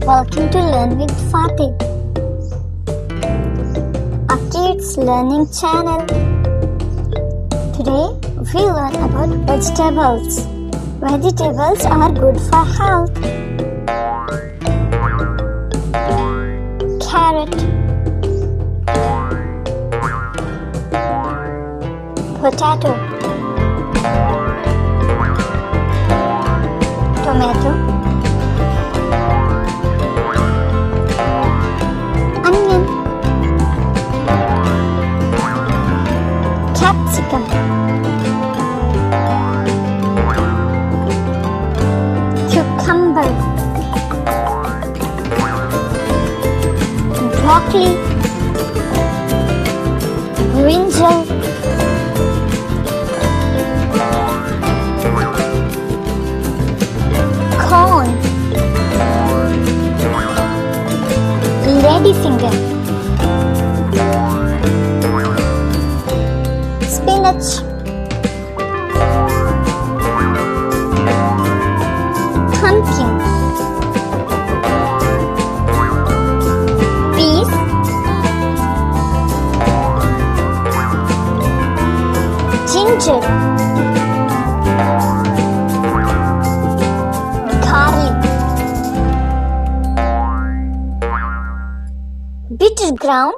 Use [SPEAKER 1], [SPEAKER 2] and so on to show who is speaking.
[SPEAKER 1] Welcome to Learn with Fateh, a kids learning channel. Today we learn about vegetables. Vegetables are good for health. Carrot, potato, tomato, onion, capsicum, cucumber, broccoli, brinjal, corn, ladyfinger, spinach, pumpkin, peas, ginger, garlic, bitter ground,